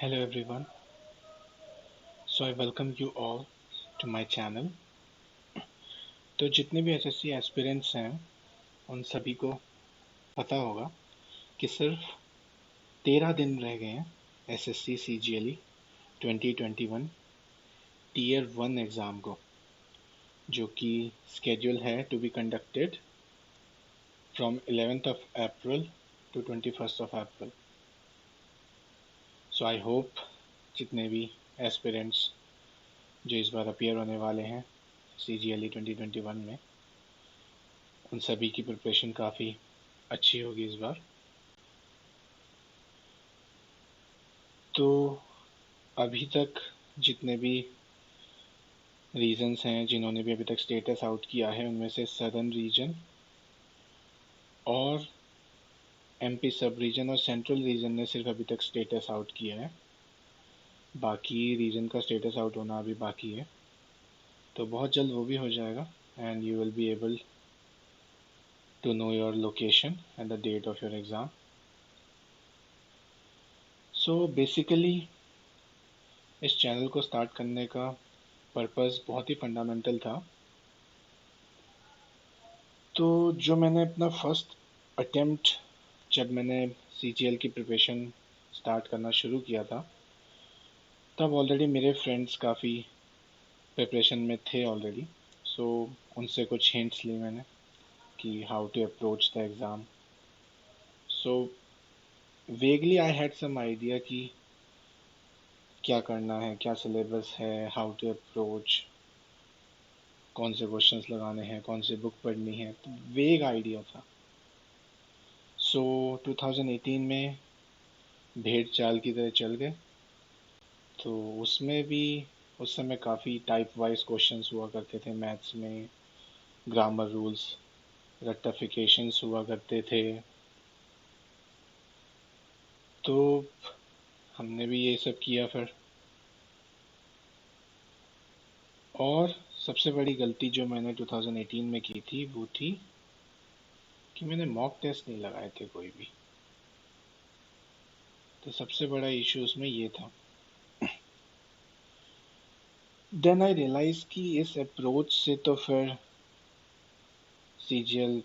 Hello everyone. So I welcome you all to my channel. तो जितने भी SSC aspirants हैं उन सभी को पता होगा कि सिर्फ 13 दिन रह गए हैं एसएससी सीजीएलई 2021 टीयर 1 एग्ज़ाम को, जो कि स्केड्यूल है to be conducted from 11th of April to 21st of April. So I hope जितने भी एस्पिरेंट्स जो इस बार अपीयर होने वाले हैं सीजीएलई 2021 में, उन सभी की प्रिपरेशन काफ़ी अच्छी होगी इस बार. तो अभी तक जितने भी रीजन्स हैं जिन्होंने भी अभी तक स्टेटस आउट किया है, उनमें से सदर्न रीजन और एमपी सब रीजन और सेंट्रल रीजन ने सिर्फ अभी तक स्टेटस आउट किया है. बाकी रीजन का स्टेटस आउट होना अभी बाकी है, तो बहुत जल्द वो भी हो जाएगा and you will be able to know your location and the date of your exam. So basically इस चैनल को स्टार्ट करने का पर्पस बहुत ही फंडामेंटल था. तो जो मैंने अपना फर्स्ट अटेम्प्ट जब मैंने सीजीएल की प्रिपरेशन स्टार्ट करना शुरू किया था, तब ऑलरेडी मेरे फ्रेंड्स काफ़ी प्रिपरेशन में थे ऑलरेडी. सो उनसे कुछ हिंट्स ली मैंने कि how to approach the exam. So vaguely I had some idea कि क्या करना है, क्या सिलेबस है, हाउ टू अप्रोच, कौन से क्वेश्चंस लगाने हैं, कौन सी बुक पढ़नी है, तो वेग आइडिया था. सो 2018 में भेड़ चाल की तरह चल गए. तो उसमें भी उस समय काफ़ी टाइप वाइज क्वेश्चंस हुआ करते थे मैथ्स में, ग्रामर रूल्स, रेक्टिफिकेशंस हुआ करते थे. तो हमने भी ये सब किया फिर. और सबसे बड़ी गलती जो मैंने 2018 में की थी वो थी कि मैंने मॉक टेस्ट नहीं लगाए थे कोई भी. तो सबसे बड़ा इशू उसमें ये था. देन आई रियलाइज कि इस अप्रोच से तो फिर सीजीएल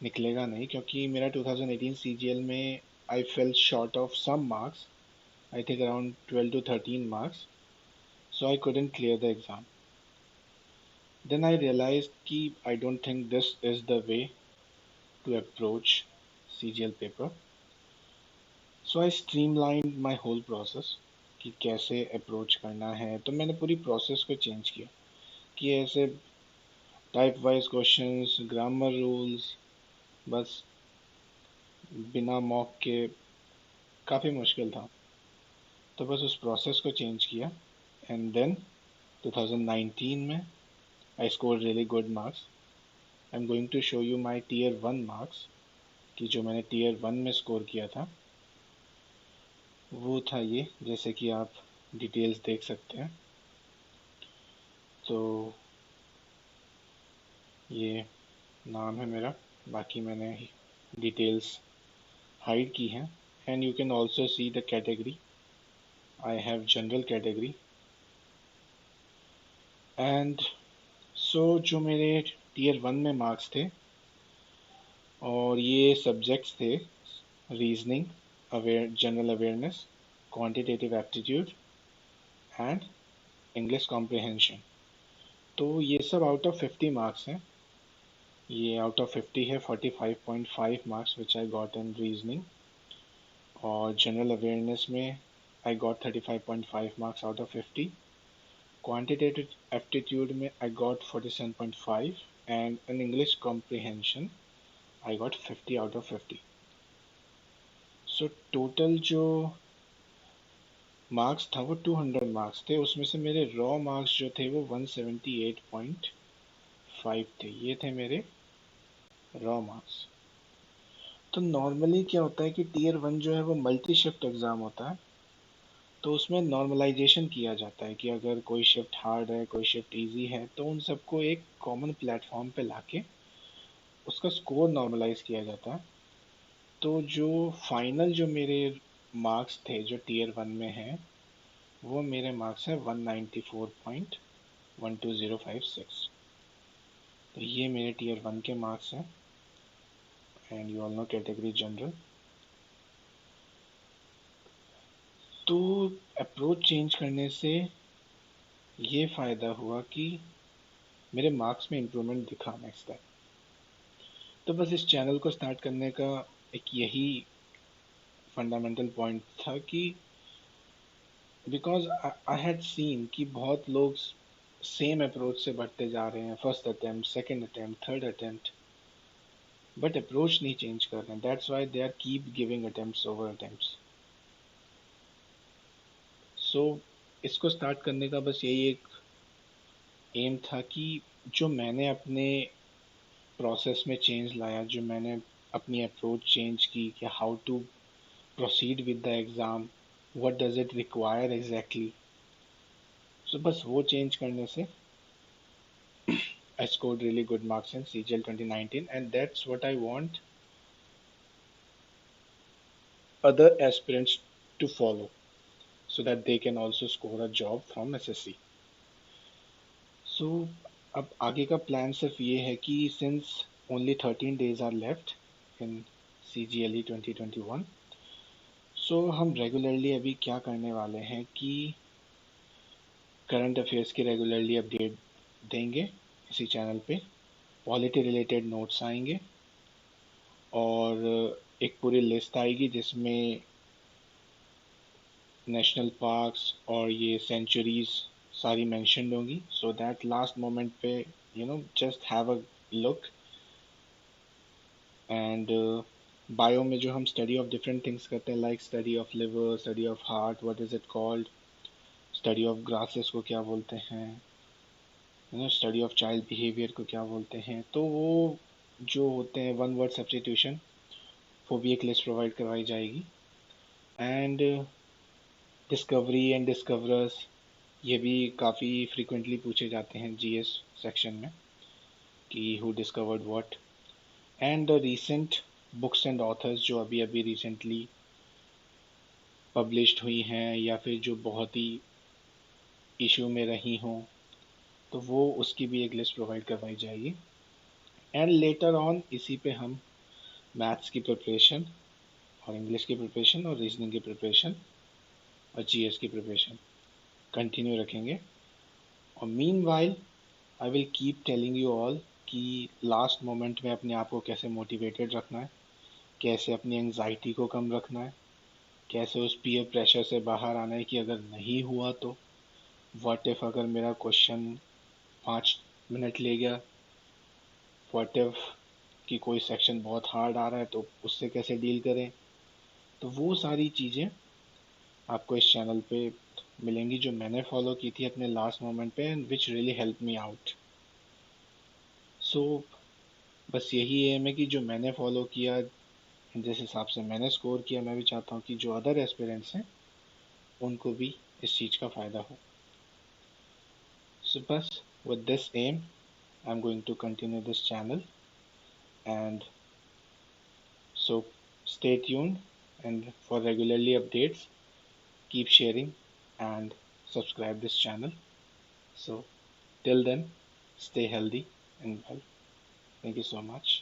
निकलेगा नहीं, क्योंकि मेरा 2018 सीजीएल में I fail short of some marks, I think around 12 to 13 marks, so I couldn't clear the exam. Then I realized कि I don't think this is the way to approach CGL paper. So I streamlined my whole process कि कैसे approach करना है. तो मैंने पूरी process को change किया कि ऐसे type wise questions, grammar rules, बस बिना मॉक के काफ़ी मुश्किल था. तो बस उस प्रोसेस को चेंज किया एंड देन 2019 में I scored really good marks. I'm going to show you my tier 1 marks कि जो मैंने tier 1 में स्कोर किया था वो था ये, जैसे कि आप डिटेल्स देख सकते हैं. तो ये नाम है मेरा, बाकी मैंने डिटेल्स हाइड की हैं. And you can also see the category. I have general category. And so जो मेरे tier 1 में मार्क्स थे, और ये सब्जेक्ट्स थे reasoning, general awareness, quantitative aptitude and English comprehension. तो ये सब आउट ऑफ 50 मार्क्स हैं. ये आउट ऑफ 50 है 45.5 marks which I got in reasoning. और जनरल अवेयरनेस में I got 35.5 marks out of 50. Quantitative aptitude में I got 47.5 and in English comprehension I got 50 out of 50. So total जो marks था वो 200 marks थे. उसमें से मेरे रॉ मार्क्स जो थे वो 178.5 थे. ये थे मेरे रॉ मार्क्स. तो नॉर्मली क्या होता है कि tier 1 जो है वो मल्टी शिफ्ट एग्ज़ाम होता है. तो उसमें नॉर्मलाइजेशन किया जाता है कि अगर कोई शिफ्ट हार्ड है, कोई शिफ्ट इजी है, तो उन सबको एक कॉमन प्लेटफॉर्म पे लाके उसका स्कोर नॉर्मलाइज किया जाता है. तो जो फाइनल जो मेरे मार्क्स थे जो टीयर 1 में हैं, वो मेरे मार्क्स हैं 194.12056। तो ये मेरे टीयर 1 के मार्क्स हैं, and you all know category general. तो अप्रोच चेंज करने से ये फ़ायदा हुआ कि मेरे मार्क्स में इम्प्रूवमेंट दिखा नेक्स्ट टाइम। तो बस इस चैनल को स्टार्ट करने का एक यही फंडामेंटल पॉइंट था कि बिकॉज आई हैड सीन कि बहुत लोग सेम अप्रोच से बढ़ते जा रहे हैं, first attempt, second attempt, third attempt, but approach नहीं चेंज कर रहे हैं। That's why they are keep giving attempts over attempts. So इसको स्टार्ट करने का बस यही एक एम था कि जो मैंने अपने प्रोसेस में चेंज लाया, जो मैंने अपनी अप्रोच चेंज की कि how to proceed with the exam, what does it require exactly. So बस वो चेंज करने से I scored really good marks in CGL 2019, and that's what I want other aspirants to follow so that they can also score a job from SSC. So अब आगे का plan सिर्फ ये है कि since only 13 days are left in CGLE 2021, so हम regularly अभी क्या करने वाले हैं कि करंट अफेयर्स की रेगुलरली अपडेट देंगे इसी चैनल पे, पॉलिटी रिलेटेड नोट्स आएंगे, और एक पूरी लिस्ट आएगी जिसमें नेशनल पार्क्स और ये सेंचुरीज सारी मेंशन्ड होंगी, सो दैट लास्ट मोमेंट पे just have a look. And bio में जो हम स्टडी ऑफ डिफरेंट थिंग्स करते हैं, like study of liver, study of heart, what is it called, study of grasses को क्या बोलते हैं, स्टडी ऑफ चाइल्ड बिहेवियर को क्या बोलते हैं, तो वो जो होते हैं वन वर्ड सब्स्टिट्यूशन, वो भी एक लिस्ट प्रोवाइड करवाई जाएगी। एंड डिस्कवरी एंड डिस्कवरर्स, ये भी काफ़ी फ्रीक्वेंटली पूछे जाते हैं जीएस सेक्शन में कि who discovered what, and the recent books and authors जो अभी अभी रिसेंटली पब्लिश्ड हुई हैं या फिर जो बहुत ही इशू में रही हों, तो वो उसकी भी एक लिस्ट प्रोवाइड करवाई जाएगी। एंड लेटर ऑन इसी पे हम मैथ्स की प्रिपरेशन और इंग्लिश की प्रिपरेशन और रीजनिंग की प्रिपरेशन और जीएस की प्रिपरेशन कंटिन्यू रखेंगे। और meanwhile I will keep telling you all कि लास्ट मोमेंट में अपने आप को कैसे मोटिवेटेड रखना है, कैसे अपनी एंजाइटी को कम रखना है, कैसे उस पीयर प्रेशर से बाहर आना है कि अगर नहीं हुआ तो व्हाट इफ़ अगर मेरा क्वेश्चन 5 मिनट ले गया, व्हाट इफ़ कि कोई सेक्शन बहुत हार्ड आ रहा है तो उससे कैसे डील करें। तो वो सारी चीज़ें आपको इस चैनल पे मिलेंगी जो मैंने फॉलो की थी अपने लास्ट मोमेंट पे, and which really help me out. So बस यही एम है कि जो मैंने फॉलो किया, जिस हिसाब से मैंने स्कोर किया, मैं भी चाहता हूँ कि जो अदर एस्पिरेंट्स हैं उनको भी इस चीज़ का फ़ायदा हो। सो बस with this aim I am going to continue this channel, and so stay tuned, and for regularly updates keep sharing and subscribe this channel. So till then, stay healthy and well. Thank you so much.